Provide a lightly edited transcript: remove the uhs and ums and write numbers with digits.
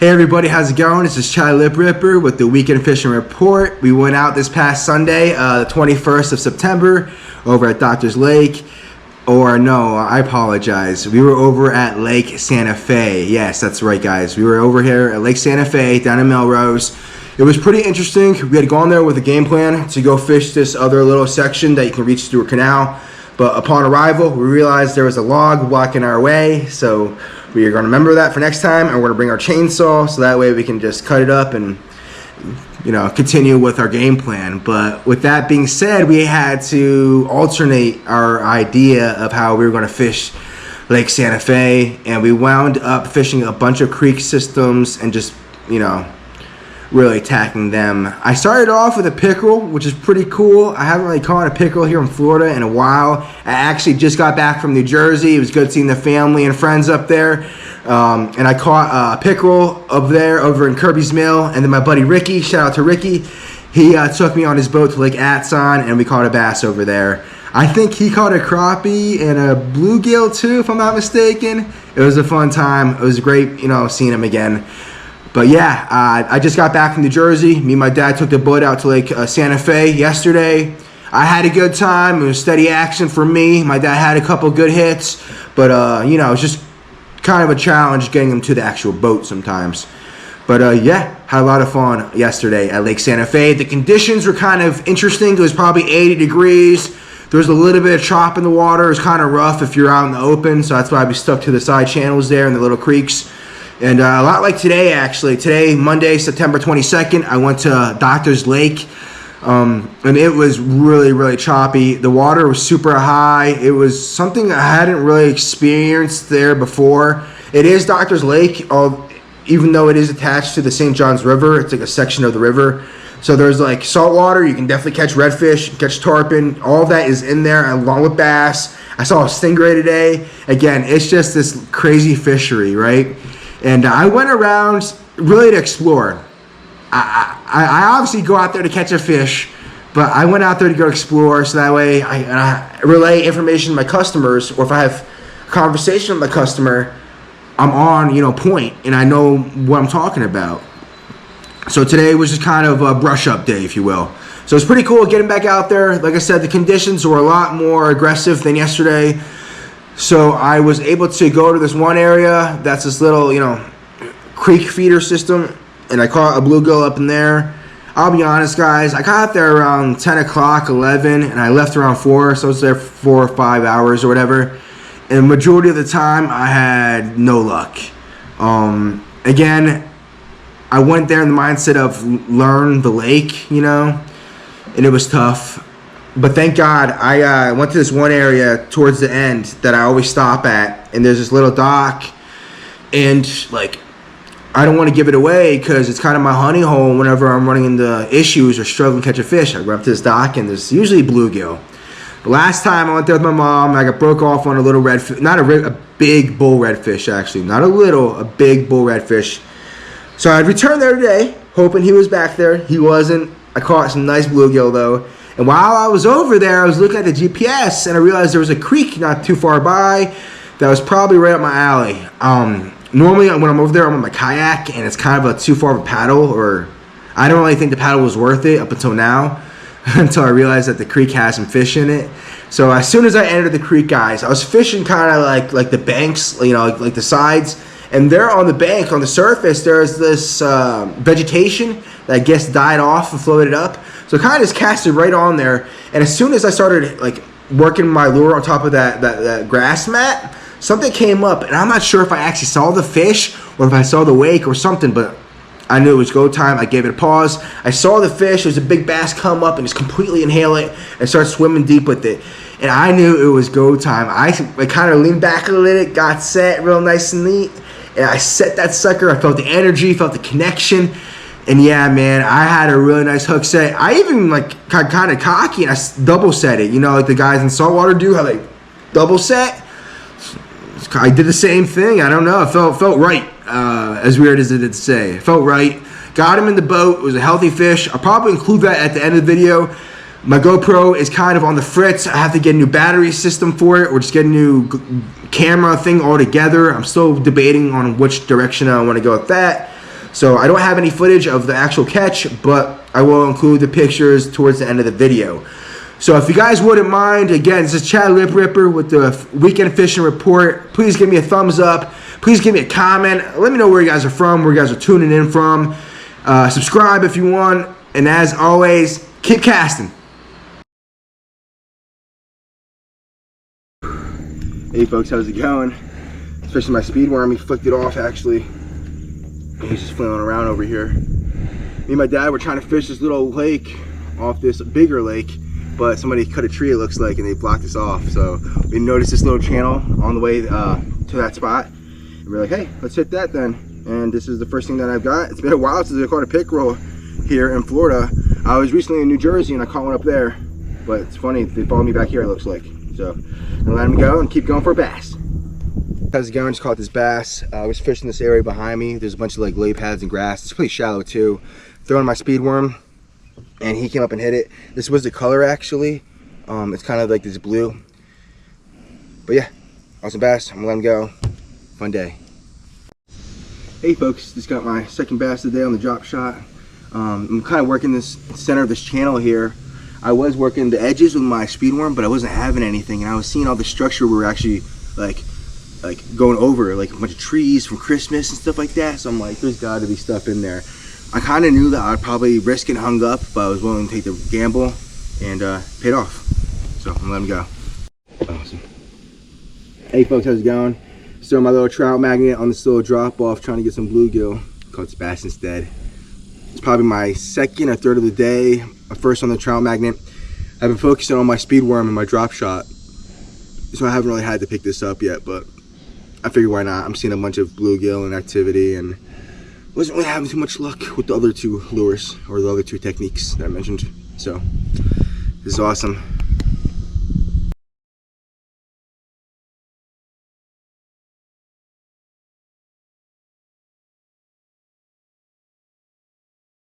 Hey everybody, how's it going? This is Chai Lip Ripper with the Weekend Fishing Report. We went out this past Sunday, the 21st of September, over at Doctor's Lake. Or no, I apologize. We were over at Lake Santa Fe. Yes, that's right, guys. We were over here at Lake Santa Fe down in Melrose. It was pretty interesting. We had gone there with a game plan to go fish this other little section that you can reach through a canal. But upon arrival, we realized there was a log blocking our way. So we are going to remember that for next time, and we're going to bring our chainsaw so that way we can just cut it up and, you know, continue with our game plan. But with that being said, we had to alternate our idea of how we were going to fish Lake Santa Fe, and we wound up fishing a bunch of creek systems and just, you know, really attacking them. I started off with a pickerel, which is pretty cool. I haven't really caught a pickerel here in Florida in a while. I actually just got back from New Jersey. It was good seeing the family and friends up there. And I caught a pickerel over in Kirby's Mill. And then my buddy Ricky, shout out to Ricky, he took me on his boat to Lake Atson, and we caught a bass over there. I think he caught a crappie and a bluegill too, if I'm not mistaken. It was a fun time. It was great, you know, seeing him again. But yeah, I just got back from New Jersey. Me and my dad took the boat out to Lake Santa Fe yesterday. I had a good time. It was steady action for me. My dad had a couple good hits, but you know, it's just kind of a challenge getting him to the actual boat sometimes. But yeah, had a lot of fun yesterday at Lake Santa Fe. The conditions were kind of interesting. It was probably 80 degrees. There was a little bit of chop in the water. It was kind of rough if you're out in the open, so that's why we stuck to the side channels there and the little creeks. And a lot like today, actually. Today, Monday, September 22nd, I went to Doctor's Lake, and it was really, really choppy. The water was super high. It was something I hadn't really experienced there before. It is Doctor's Lake, even though it is attached to the St. Johns River. It's like a section of the river. So there's like salt water. You can definitely catch redfish, catch tarpon. All of that is in there, along with bass. I saw a stingray today. Again, it's just this crazy fishery, right? And I went around really to explore. I obviously go out there to catch a fish, but I went out there to go explore so that way I relay information to my customers, or if I have a conversation with my customer, I'm on, you know, point, and I know what I'm talking about. So today was just kind of a brush up day, if you will. So it's pretty cool getting back out there. Like I said, the conditions were a lot more aggressive than yesterday. So I was able to go to this one area that's this little, you know, creek feeder system, and I caught a bluegill up in there. I'll be honest, guys, I got there around 10 o'clock, 11, and I left around 4, so I was there for 4 or 5 hours or whatever. And majority of the time, I had no luck. Again, I went there in the mindset of learn the lake, you know, and it was tough. But thank God, I went to this one area towards the end that I always stop at, and there's this little dock, and like, I don't want to give it away because it's kind of my honey hole whenever I'm running into issues or struggling to catch a fish. I run up to this dock, and there's usually bluegill. The last time I went there with my mom, I got broke off on a little redfish, not a big bull redfish actually, not a little, a big bull redfish. So I returned there today, hoping he was back there. He wasn't. I caught some nice bluegill though. And while I was over there, I was looking at the GPS, and I realized there was a creek not too far by that was probably right up my alley. Normally, when I'm over there, I'm on my kayak, and it's kind of too far of a paddle, or I don't really think the paddle was worth it up until now, until I realized that the creek has some fish in it. So as soon as I entered the creek, guys, I was fishing kind of like the banks, you know, like the sides. And there on the bank, on the surface, there's this vegetation that I guess died off and floated up. So I kind of just cast it right on there. And as soon as I started like working my lure on top of that grass mat, something came up. And I'm not sure if I actually saw the fish or if I saw the wake or something, but I knew it was go time. I gave it a pause. I saw the fish. There's a big bass come up and just completely inhale it and start swimming deep with it. And I knew it was go time. I kind of leaned back a little bit, got set real nice and neat. And I set that sucker. I felt the energy, felt the connection. And yeah, man, I had a really nice hook set. I even like kind of cocky, and I double set it. You know, like the guys in saltwater do, how they double set. I did the same thing. I don't know. It felt right. As weird as it is to say, it felt right. Got him in the boat. It was a healthy fish. I'll probably include that at the end of the video. My GoPro is kind of on the fritz. I have to get a new battery system for it, or just get a new camera thing altogether. I'm still debating on which direction I want to go with that. So I don't have any footage of the actual catch, but I will include the pictures towards the end of the video. So if you guys wouldn't mind, again, this is Chad Lip Ripper with the Weekend Fishing Report. Please give me a thumbs up. Please give me a comment. Let me know where you guys are from, where you guys are tuning in from. Subscribe if you want. And as always, keep casting. Hey folks, how's it going? Especially my speed worm, he flicked it off actually. He's just flailing around over here. Me and my dad were trying to fish this little lake off this bigger lake, but somebody cut a tree, it looks like, and they blocked us off. So we noticed this little channel on the way to that spot, and we're like, hey, let's hit that then. And this is the first thing that I've got. It's been a while since I caught a pickerel here in Florida. I was recently in New Jersey and I caught one up there, but it's funny, they followed me back here, it looks like. So I'm gonna let him go and keep going for a bass. How's it going? Just caught this bass. I was fishing this area behind me. There's a bunch of like lay pads and grass. It's pretty shallow too. Throwing my speed worm, and he came up and hit it. This was the color actually. It's kind of like this blue. But yeah, awesome bass. I'm gonna let him go. Fun day. Hey folks, just got my second bass of the day on the drop shot. I'm kind of working this center of this channel here. I was working the edges with my speed worm, but I wasn't having anything, and I was seeing all the structure we were actually like going over, like a bunch of trees from Christmas and stuff like that. So I'm like, there's got to be stuff in there. I kind of knew that I'd probably risk it hung up, but I was willing to take the gamble, and paid off. So I'm gonna let him go. Awesome. Hey folks, how's it going? Still my little trout magnet on this little drop off, trying to get some bluegill. Caught this bass instead. It's probably my second or third of the day. My first on the trout magnet. I've been focusing on my speed worm and my drop shot, so I haven't really had to pick this up yet, but I figured why not. I'm seeing a bunch of bluegill and activity, and wasn't really having too much luck with the other two lures or the other two techniques that I mentioned. So this is awesome.